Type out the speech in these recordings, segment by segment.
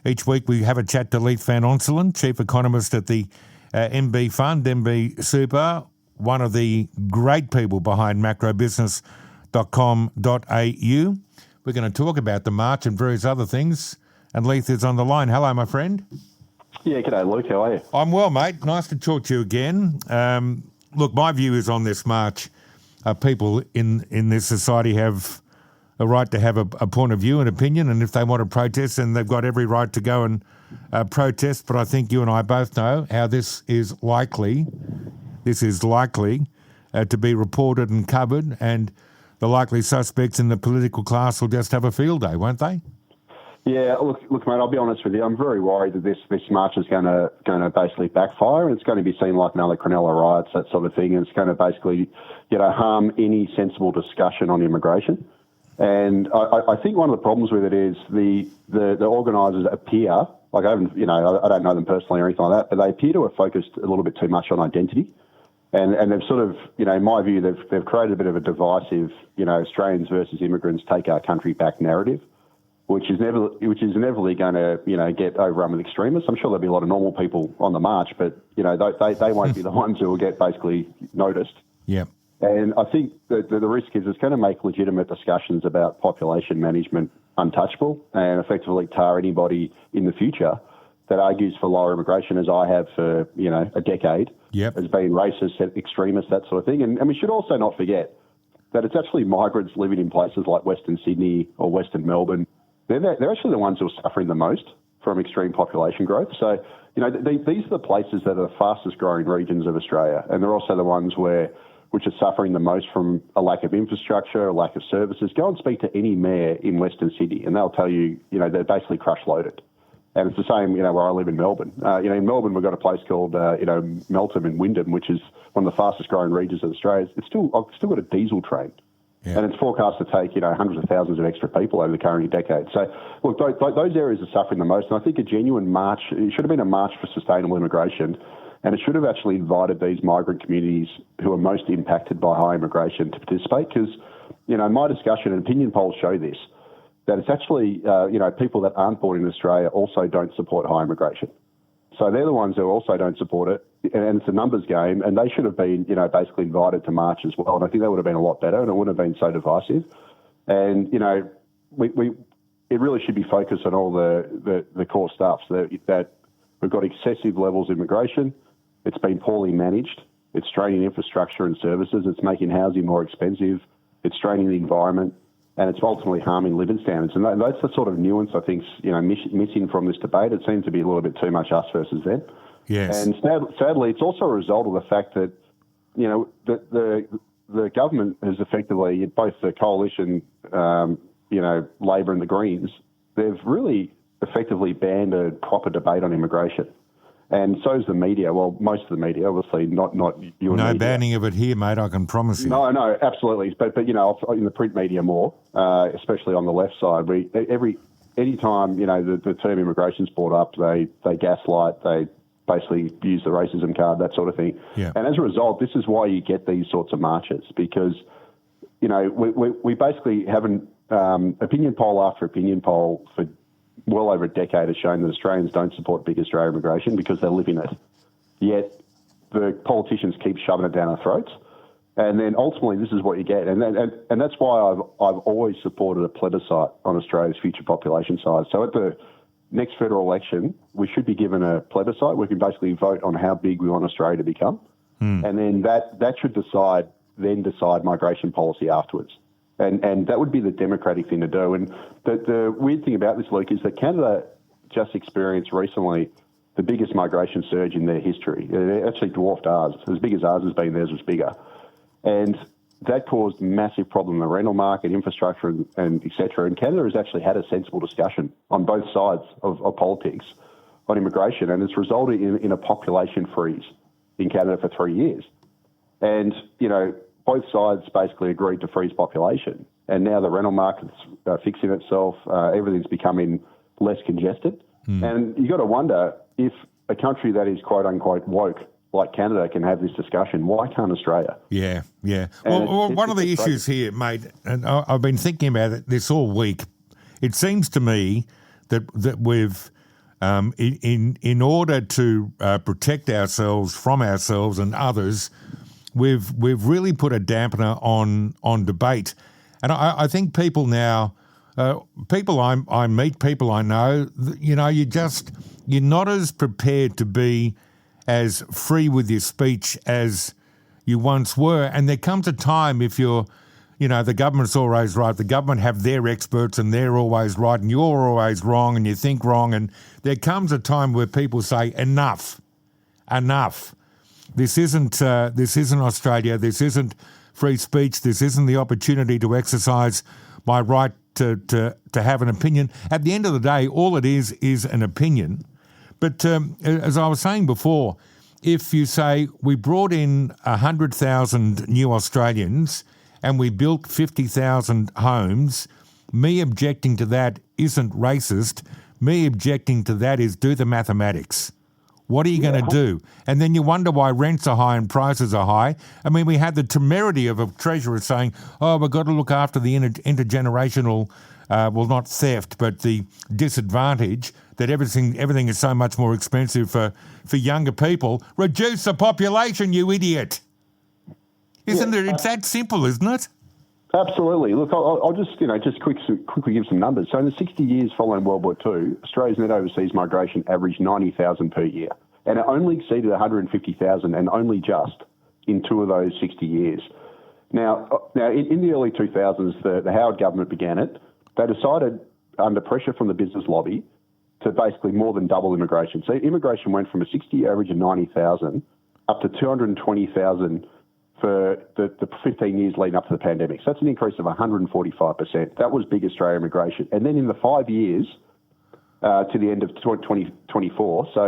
Each week we have a chat to Leith Van Onselen, Chief Economist at the MB Fund, MB Super, one of the great people behind macrobusiness.com.au. We're going to talk about the march and various other things. And Leith is on the line. Hello, my friend. Yeah, g'day, Luke. How are you? I'm well, mate. Nice to talk to you again. Look, my view is on this march. People in this society have a right to have a point of view and opinion, and if they want to protest, then they've got every right to go and protest. But I think you and I both know how this is likely. This is likely to be reported and covered, and the likely suspects in the political class will just have a field day, won't they? Yeah, look, mate. I'll be honest with you. I'm very worried that this march is going to basically backfire, and it's going to be seen like another Cronulla riots, that sort of thing, and it's going to basically, harm any sensible discussion on immigration. And I think one of the problems with it is the organisers appear, like I haven't, I don't know them personally or anything like that, but they appear to have focused a little bit too much on identity. And they've sort of, in my view, they've created a bit of a divisive, Australians versus immigrants take our country back narrative, which is inevitably going to, get overrun with extremists. I'm sure there'll be a lot of normal people on the march, but, they won't be the ones who will get basically noticed. Yeah. And I think the risk is it's going to make legitimate discussions about population management untouchable and effectively tar anybody in the future that argues for lower immigration, as I have for, a decade, as being racist, extremist, that sort of thing. And we should also not forget that it's actually migrants living in places like Western Sydney or Western Melbourne. They're actually the ones who are suffering the most from extreme population growth. So, these are the places that are the fastest growing regions of Australia. And they're also the ones which are suffering the most from a lack of infrastructure, a lack of services. Go and speak to any mayor in Western Sydney and they'll tell you, they're basically crush loaded. And it's the same, where I live in Melbourne. In Melbourne, we've got a place called, Melton and Wyndham, which is one of the fastest growing regions of Australia. I've still got a diesel train. Yeah. And it's forecast to take, hundreds of thousands of extra people over the current decade. So, look, those areas are suffering the most. And I think a genuine march, it should have been a march for sustainable immigration. And it should have actually invited these migrant communities who are most impacted by high immigration to participate. Because, in my discussion, and opinion polls show this, that it's actually, people that aren't born in Australia also don't support high immigration. So they're the ones who also don't support it, and it's a numbers game, and they should have been, basically invited to march as well. And I think that would have been a lot better, and it wouldn't have been so divisive. And, it really should be focused on all the core stuff, so that we've got excessive levels of immigration, it's been poorly managed, it's straining infrastructure and services, it's making housing more expensive, it's straining the environment, and it's ultimately harming living standards. And that's the sort of nuance I think's missing from this debate. It seems to be a little bit too much us versus them. Yes. And sadly, it's also a result of the fact that the government has effectively, both the coalition, Labor and the Greens, they've really effectively banned a proper debate on immigration. And so is the media. Well, most of the media, obviously, not you and No media. banning of it here, mate, I can promise you. No, absolutely. But in the print media more, especially on the left side, any time, the term immigration's brought up, they gaslight, they basically use the racism card, that sort of thing. Yeah. And as a result, this is why you get these sorts of marches, because, we basically haven't, opinion poll after opinion poll for well over a decade has shown that Australians don't support big Australia immigration because they live in it. Yet the politicians keep shoving it down our throats. And then ultimately this is what you get. And that's why I've always supported a plebiscite on Australia's future population size. So at the next federal election, we should be given a plebiscite. We can basically vote on how big we want Australia to become. And then that should decide migration policy afterwards. And that would be the democratic thing to do. And the weird thing about this, Luke, is that Canada just experienced recently the biggest migration surge in their history. It actually dwarfed ours. As big as ours has been, theirs was bigger. And that caused massive problem in the rental market, infrastructure, and et cetera. And Canada has actually had a sensible discussion on both sides of politics on immigration, and it's resulted in a population freeze in Canada for 3 years. And, both sides basically agreed to freeze population. And now the rental market's fixing itself. Everything's becoming less congested. And you got to wonder if a country that is quote unquote woke like Canada can have this discussion. Why can't Australia? Yeah. Well, one of the issues here, mate, and I've been thinking about it this all week. It seems to me that we've in order to protect ourselves from ourselves and others, we've really put a dampener on debate. And I think people now, people I meet, people I know, you're not as prepared to be as free with your speech as you once were. And there comes a time if you're, the government's always right, the government have their experts and they're always right and you're always wrong and you think wrong. And there comes a time where people say, enough. This isn't Australia. This isn't free speech. This isn't the opportunity to exercise my right to have an opinion. At the end of the day, all it is an opinion. But as I was saying before, if you say we brought in 100,000 new Australians and we built 50,000 homes, me objecting to that isn't racist. Me objecting to that is do the mathematics. What are you going to do? And then you wonder why rents are high and prices are high. I mean, we had the temerity of a treasurer saying, we've got to look after the intergenerational, not theft, but the disadvantage that everything is so much more expensive for younger people. Reduce the population, you idiot. Isn't it? It's that simple, isn't it? Absolutely. Look, I'll just quickly give some numbers. So in the 60 years following World War II, Australia's net overseas migration averaged 90,000 per year. And it only exceeded 150,000 and only just in 2 of those 60 years. Now in the early 2000s, the Howard government began it. They decided, under pressure from the business lobby, to basically more than double immigration. So immigration went from a 60-year average of 90,000 up to 220,000 for the 15 years leading up to the pandemic. So that's an increase of 145%. That was big Australian immigration. And then in the 5 years to the end of 2024, so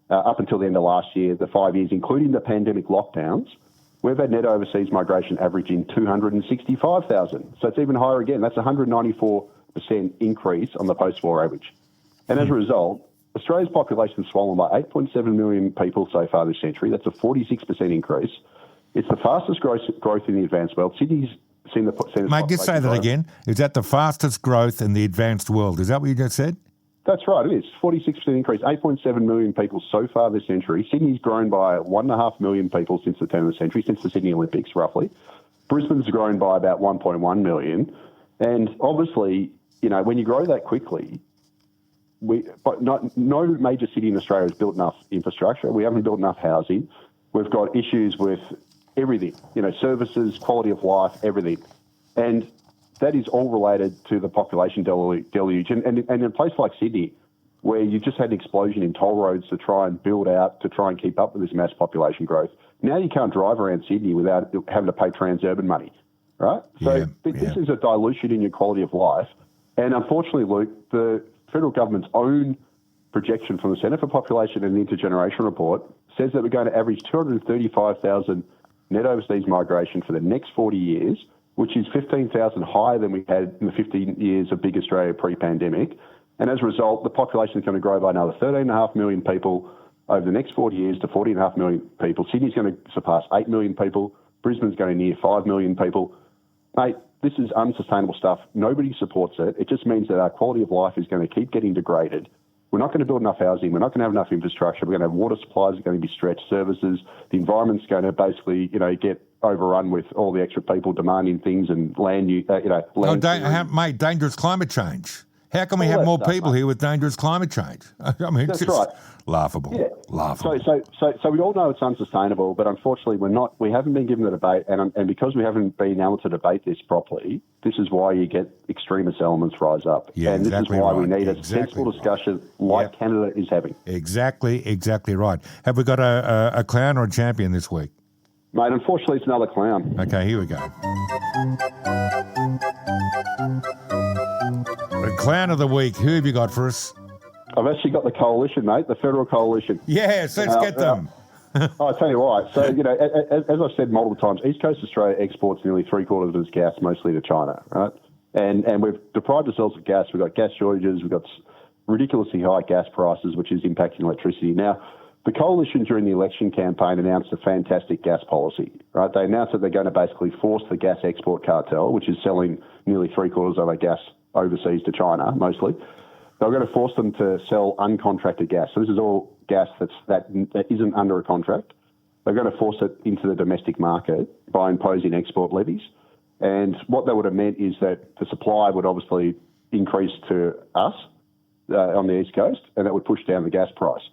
up until the end of last year, the 5 years, including the pandemic lockdowns, we've had net overseas migration averaging 265,000. So it's even higher again. That's 194% increase on the post-war average. And as a result, Australia's population has swollen by 8.7 million people so far this century. That's a 46% increase. It's the fastest growth in the advanced world. Sydney's seen the... Mate, just say that again. Is that the fastest growth in the advanced world? Is that what you just said? That's right, it is. 46% increase, 8.7 million people so far this century. Sydney's grown by 1.5 million people since the turn of the century, since the Sydney Olympics, roughly. Brisbane's grown by about 1.1 million. And obviously, when you grow that quickly... no major city in Australia has built enough infrastructure. We haven't built enough housing. We've got issues with everything, services, quality of life, everything. And that is all related to the population deluge. And in a place like Sydney, where you just had an explosion in toll roads to try and build out, to try and keep up with this mass population growth, now you can't drive around Sydney without having to pay transurban money, right? So this is a dilution in your quality of life. And unfortunately, Luke, the federal government's own projection from the Centre for Population and Intergenerational Report says that we're going to average 235,000 net overseas migration for the next 40 years, which is 15,000 higher than we had in the 15 years of Big Australia pre-pandemic. And as a result, the population is going to grow by another 13.5 million people over the next 40 years to 40.5 million people. Sydney's going to surpass 8 million people. Brisbane's going to near 5 million people. Mate, this is unsustainable stuff. Nobody supports it. It just means that our quality of life is going to keep getting degraded. We're not going to build enough housing. We're not going to have enough infrastructure. We're going to have water supplies are going to be stretched, services. The environment's going to basically, get overrun with all the extra people demanding things and land. Mate, dangerous climate change. How can we have more people here with dangerous climate change? I mean, it's just laughable. Yeah. Laughable. So we all know it's unsustainable, but unfortunately we haven't been given the debate, and because we haven't been able to debate this properly, this is why you get extremist elements rise up. Yeah, and exactly this is why right. we need a sensible discussion like Canada is having. Exactly right. Have we got a clown or a champion this week? Mate, unfortunately, it's another clown. Okay, here we go. The clown of the week. Who have you got for us? I've actually got the coalition, mate, the federal coalition. Yes, let's get them. I'll tell you why. So, as I've said multiple times, East Coast Australia exports nearly 3/4 of its gas, mostly to China, right? And we've deprived ourselves of gas. We've got gas shortages. We've got ridiculously high gas prices, which is impacting electricity. Now, the coalition during the election campaign announced a fantastic gas policy, right? They announced that they're going to basically force the gas export cartel, which is selling nearly 3/4 of our gas overseas to China, mostly. they were going to force them to sell uncontracted gas. So this is all gas that isn't under a contract. They're going to force it into the domestic market by imposing export levies. And what that would have meant is that the supply would obviously increase to us on the East Coast, and that would push down the gas price.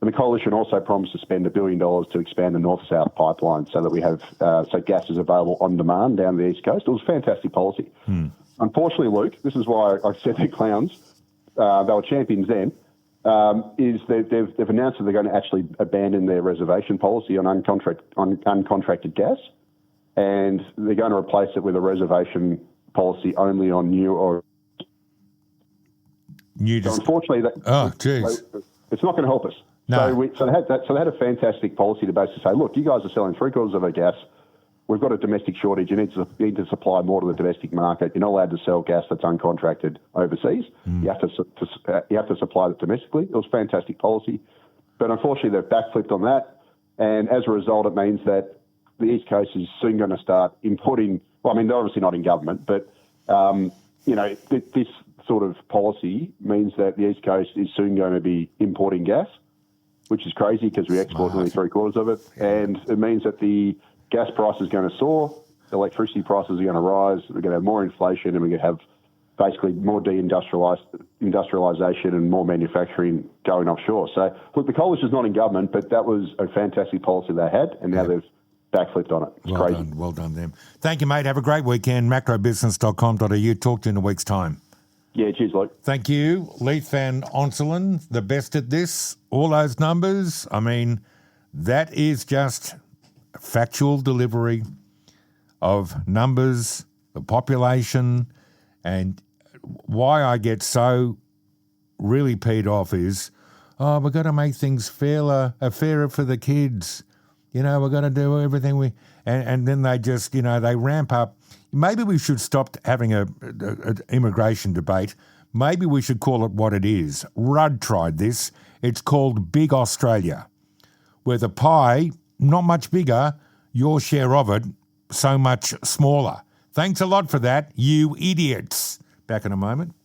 And the coalition also promised to spend $1 billion to expand the North-South pipeline so that we have so gas is available on demand down the East Coast. It was fantastic policy. Unfortunately, Luke, this is why I said they're clowns. They were champions then. Is that they've announced that they're going to actually abandon their reservation policy on uncontracted gas, and they're going to replace it with a reservation policy only on new or. So unfortunately, it's not going to help us. No. So they had a fantastic policy to basically say, look, you guys are selling 3/4 of our gas. We've got a domestic shortage. You need to supply more to the domestic market. You're not allowed to sell gas that's uncontracted overseas. You have to supply it domestically. It was fantastic policy, but unfortunately they've backflipped on that, and as a result, it means that the East Coast is soon going to start importing. Well, I mean, they're obviously not in government, but this sort of policy means that the East Coast is soon going to be importing gas, which is crazy because we export only 3/4 of it. And it means that the gas price is going to soar, electricity prices are going to rise, we're going to have more inflation, and we're going to have basically more deindustrialisation and more manufacturing going offshore. So, look, the coalition's not in government, but that was a fantastic policy they had, and now they've backflipped on it. It's crazy. Well done, them. Thank you, mate. Have a great weekend. macrobusiness.com.au. Talk to you in a week's time. Yeah, cheers, Luke. Thank you. Leith Van Onselen, the best at this. All those numbers, I mean, that is just factual delivery of numbers, the population, and why I get so really peed off is, we've got to make things fairer for the kids. We've got to do everything and then they just, they ramp up. Maybe we should stop having a immigration debate. Maybe we should call it what it is. Rudd tried this. It's called Big Australia, where the pie, not much bigger, your share of it, so much smaller. Thanks a lot for that, you idiots. Back in a moment.